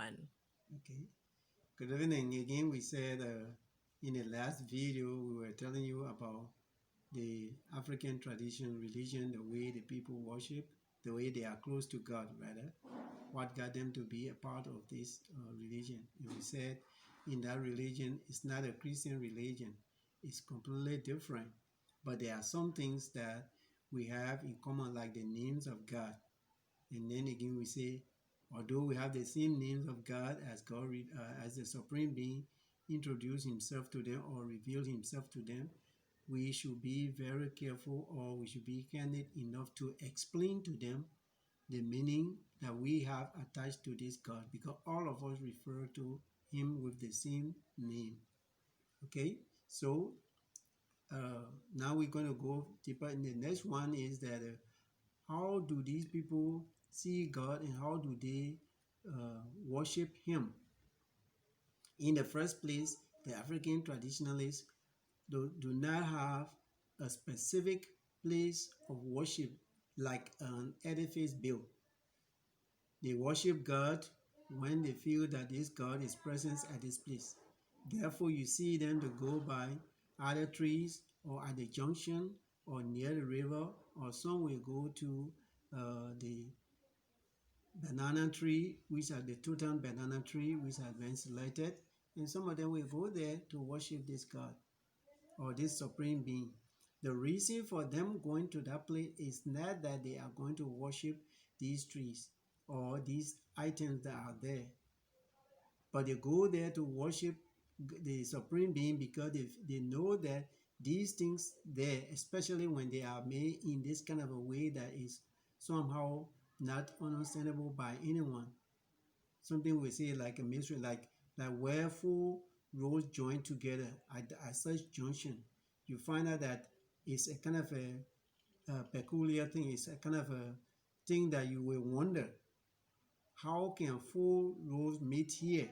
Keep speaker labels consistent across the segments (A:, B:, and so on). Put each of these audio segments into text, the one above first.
A: everyone.
B: Okay. Good evening. Again, we said in the last video, we were telling you about the African tradition, religion, the way the people worship, the way they are close to God, rather. What got them to be a part of this religion. And we said in that religion, it's not a Christian religion, it's completely different. But there are some things that we have in common, like the names of God. And then again, we say, although we have the same names of God as God, as the Supreme Being introduced Himself to them or revealed Himself to them, we should be very careful, or we should be candid enough to explain to them the meaning that we have attached to this God, because all of us refer to Him with the same name. Okay, so now we're going to go deeper. And the next one is that how do these people see God and how do they worship Him? In the first place, the African traditionalists do not have a specific place of worship like an edifice built. They worship God when they feel that this God is present at this place. Therefore, you see them to go by other trees or at the junction or near the river, or some will go to the banana tree, which are the totem banana tree, which has been selected, and some of them will go there to worship this God or this supreme being. The reason for them going to that place is not that they are going to worship these trees or these items that are there, but they go there to worship the supreme being because they know that these things there, especially when they are made in this kind of a way that is somehow not understandable by anyone. Something we say like a mystery, like where four roads join together at such junction, you find out that it's a kind of a peculiar thing. It's a kind of a thing that you will wonder, how can four roads meet here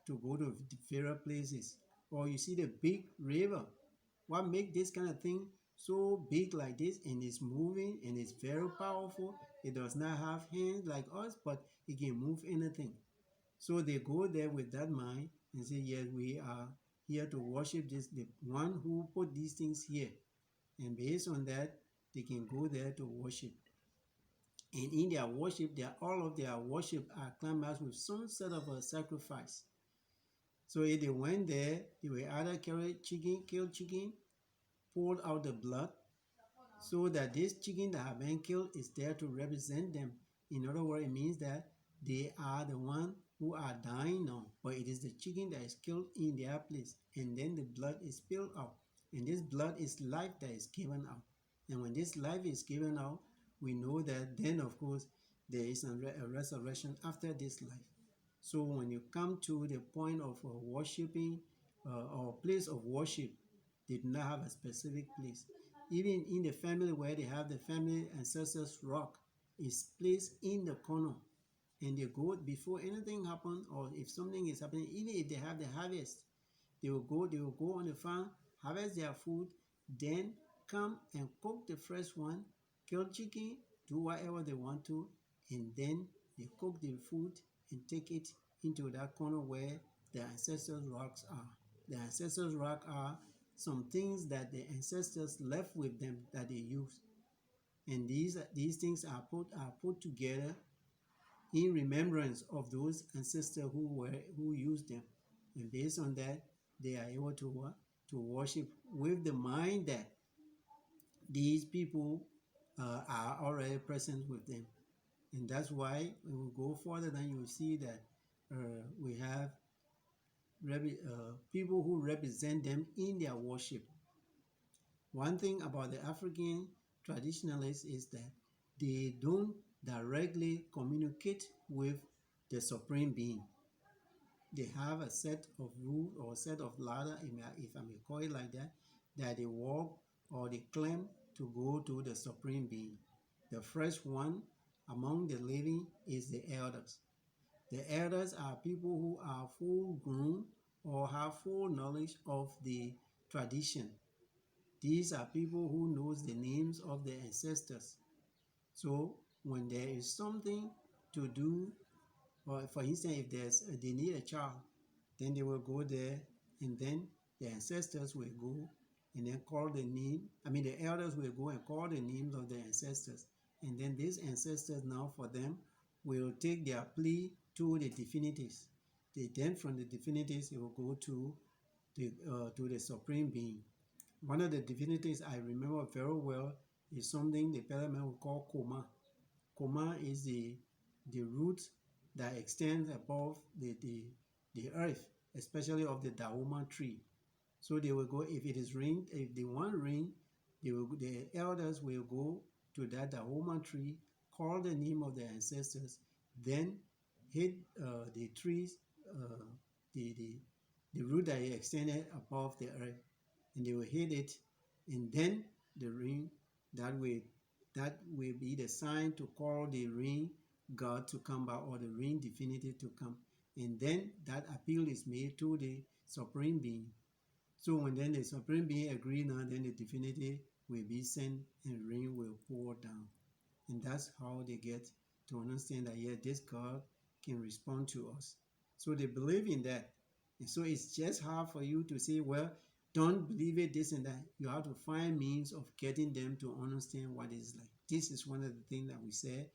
B: to go to various places? Or you see the big river. What makes this kind of thing so big like this, and it's moving and it's very powerful? It does not have hands like us, but it can move anything. So they go there with that mind and say, yes, we are here to worship this, the one who put these things here. And based on that, they can go there to worship. And in their worship, all of their worship are climaxed with some sort of a sacrifice. So if they went there, they will either carry chicken, kill chicken, pour out the blood, so that this chicken that have been killed is there to represent them. In other words, it means that they are the one who are dying now, but it is the chicken that is killed in their place, and then the blood is spilled out, and this blood is life that is given out. And when this life is given out, we know that then of course there is a resurrection after this life. So when you come to the point of worshiping or place of worship, they do not have a specific place. Even in the family where they have the family ancestors rock is placed in the corner, and they go before anything happen, or if something is happening, even if they have the harvest, they will go on the farm, harvest their food, then come and cook the fresh one, kill chicken, do whatever they want to, and then they cook the food and take it into that corner where the ancestors rocks are. The ancestors rock are some things that the ancestors left with them that they use, and these things are put together in remembrance of those ancestors who used them, and based on that, they are able to worship with the mind that these people are already present with them. And that's why when we go further, then you will see that we have people who represent them in their worship. One thing about the African traditionalists is that they don't directly communicate with the supreme being. They have a set of rules or set of ladder, if I may call it like that they walk or they claim to go to the supreme being. The first one among the living is the elders. The elders are people who are full grown or have full knowledge of the tradition. These are people who knows the names of the ancestors. So when there is something to do Or for instance, if they need a child, then they will go there, and then the ancestors will go and then call the name. I mean, the elders will go and call the names of the ancestors, and then these ancestors now for them will take their plea to the divinities. Then from the divinities, it will go to the supreme being. One of the divinities I remember very well is something the Parliament will call Koma. Koma is the root that extends above the earth, especially of the Dahoma tree. So they will go, if it is rain, if they want rain, the elders will go to that Dahoma tree, call the name of their ancestors, then hit the trees, uh, the, the, the root that is extended above the earth, and they will hit it, and then the rain that will that will be the sign to call the rain god to come back, or the rain divinity to come, and then that appeal is made to the supreme being. So when then the supreme being agree now, then the divinity will be sent and rain will pour down. And that's how they get to understand that, yeah, this God can respond to us. So they believe in that. And so it's just hard for you to say, well, don't believe it, this and that. You have to find means of getting them to understand what it's like. This is one of the things that we say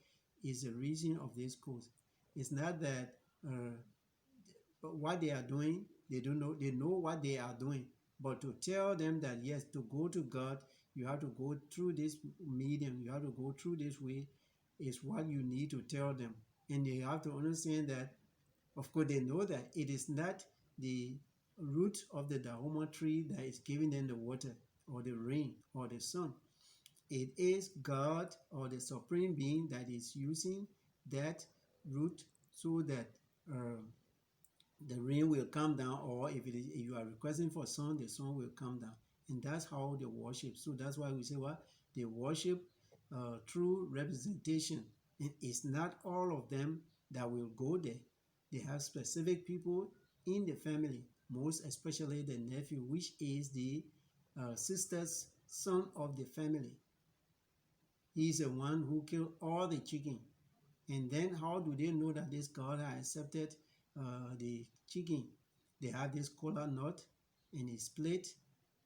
B: is the reason of this course. It's not that what they are doing, they don't know, they know what they are doing. But to tell them that, yes, to go to God, you have to go through this medium, you have to go through this way, is what you need to tell them. And they have to understand that, of course, they know that it is not the root of the Dahoma tree that is giving them the water or the rain or the sun. It is God or the supreme being that is using that root so that uh, the rain will come down, or if you are requesting for sun, the sun will come down. And that's how they worship. So that's why we say what they worship through representation. And it's not all of them that will go there. They have specific people in the family, most especially the nephew, which is the sister's son of the family. He's the one who killed all the chicken. And then how do they know that this God has accepted the chicken? They have this kola nut and it's split,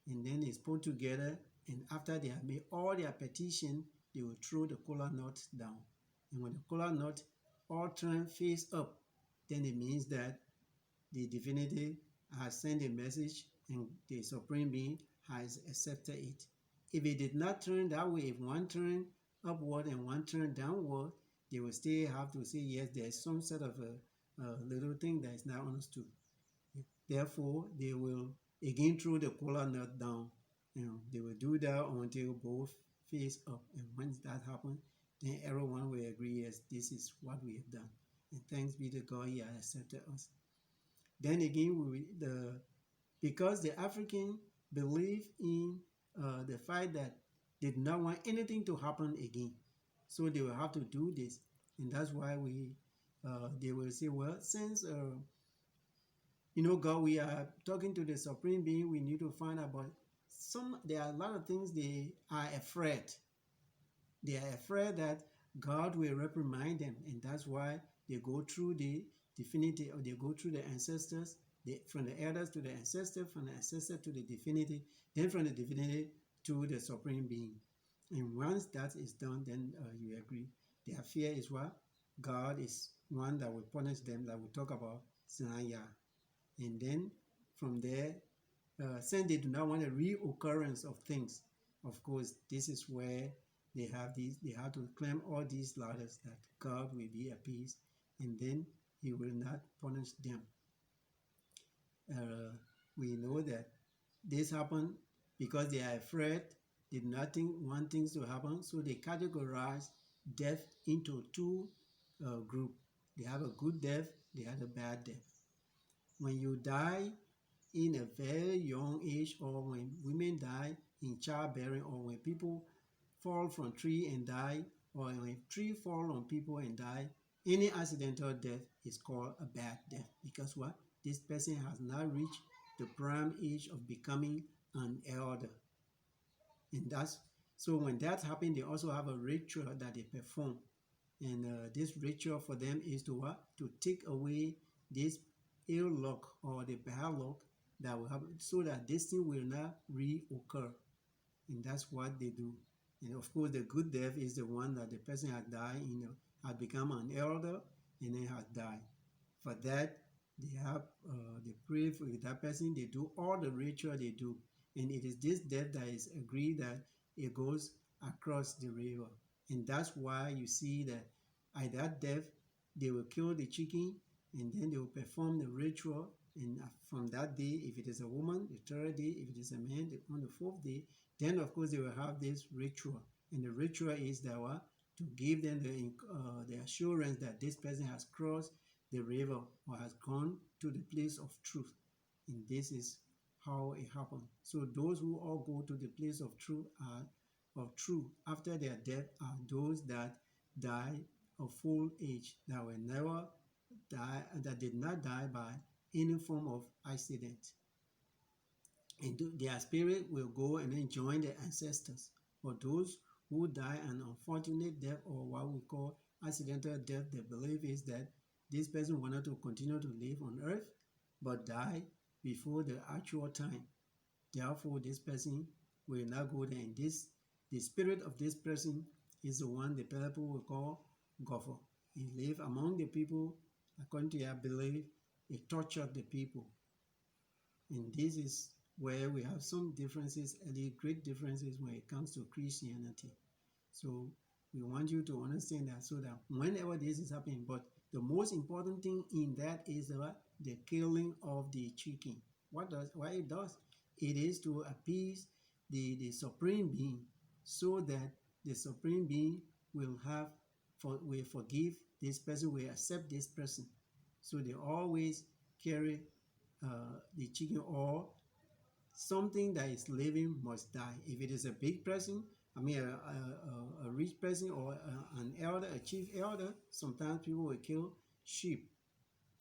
B: and then it's put together, and after they have made all their petition, they will throw the kola nut down. And when the kola nut all turn face up, then it means that the divinity has sent a message and the supreme being has accepted it. If it did not turn that way, if one turned upward and one turned downward, they will still have to say, yes, there's some sort of a little thing that is not understood. Therefore, they will again throw the kola nut down. They will do that until both face up. And once that happens, then everyone will agree, yes, this is what we have done. And thanks be to God, He has accepted us. Then again, because the African believe in the fact that they did not want anything to happen again, so they will have to do this, and that's why they will say, well, since God, we are talking to the supreme being, we need to find out about there are a lot of things they are afraid. They are afraid that God will reprimand them, and that's why they go through the divinity, or they go through the ancestors, from the elders to the ancestor, from the ancestor to the divinity, then from the divinity to the supreme being. And once that is done, then you agree. Their fear is what? God is one that will punish them, that we talk about Sinaya. And then from there, since they do not want a reoccurrence of things, of course, this is where they have to claim all these ladders that God will be appeased, and then He will not punish them. We know that this happened because they are afraid, they do not want things to happen, so they categorize death into two groups. They have a good death, they have a bad death. When you die in a very young age, or when women die in childbearing, or when people fall from tree and die, or when tree fall on people and die, any accidental death is called a bad death, because what? This person has not reached the prime age of becoming an elder. And that's so when that happens, they also have a ritual that they perform. And this ritual for them is to what? To take away this ill luck or the bad luck that will happen, so that this thing will not reoccur. And that's what they do. And of course, the good death is the one that the person has died, had become an elder and then has died. For that, they pray for that person. They do all the ritual they do, and it is this death that is agreed that it goes across the river. And that's why you see that at that death, they will kill the chicken, and then they will perform the ritual. And from that day, if it is a woman, the third day; if it is a man, on the fourth day, then of course they will have this ritual. And the ritual is that what? To give them the assurance that this person has crossed the river or has gone to the place of truth. And this is how it happened. So those who all go to the place of truth after their death are those that die of full age, that will never die, that did not die by any form of accident. And their spirit will go and then join the ancestors. For those who die an unfortunate death, or what we call accidental death, the belief is that this person wanted to continue to live on earth but died before the actual time. Therefore, this person will not go there. And the spirit of this person is the one the people will call Gopher. He lived among the people. According to their belief, he tortured the people. And this is where we have some differences, the great differences when it comes to Christianity. So we want you to understand that, so that whenever this is happening, but the most important thing in that is the killing of the chicken. Why it does? It is to appease the supreme being, so that the supreme being will forgive this person, will accept this person. So they always carry the chicken, or something that is living must die. If it is a big person, a rich person, or an elder, a chief elder, sometimes people will kill sheep.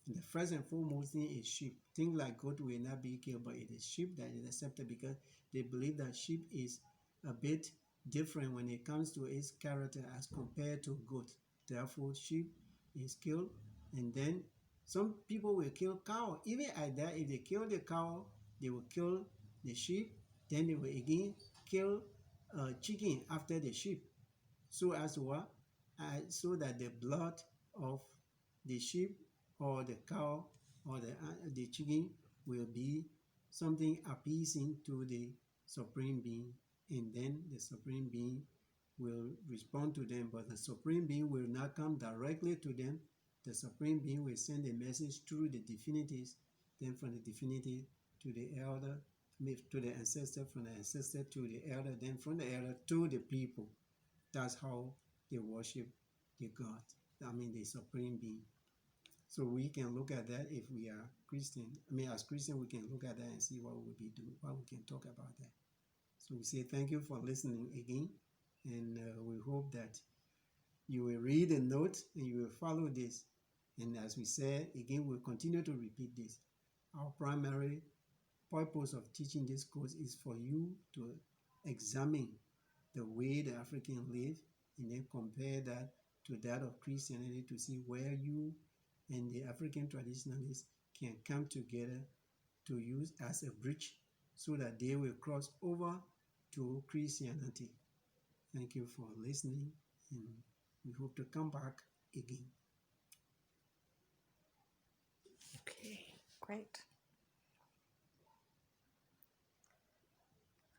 B: And the first and foremost thing is sheep. Things like goat will not be killed, but it is sheep that is accepted, because they believe that sheep is a bit different when it comes to its character as compared to goat. Therefore, sheep is killed. And then some people will kill cow. Even at that, if they kill the cow, they will kill the sheep. Then they will again kill chicken after the sheep, so as to what? So that the blood of the sheep or the cow or the chicken will be something appeasing to the supreme being, and then the supreme being will respond to them. But the supreme being will not come directly to them. The supreme being will send a message through the divinities, then from the divinity to the elder, to the ancestor, from the ancestor to the elder, then from the elder to the people. That's how they worship the God, the supreme being. So we can look at that if we are Christian. As Christian, we can look at that and see what we be doing, what we can talk about that. So we say thank you for listening again, and we hope that you will read the note and you will follow this. And as we said, again, we'll continue to repeat this. Our primary purpose of teaching this course is for you to examine the way the African live, and then compare that to that of Christianity, to see where you and the African traditionalists can come together to use as a bridge, so that they will cross over to Christianity. Thank you for listening, and we hope to come back again.
A: Okay, great.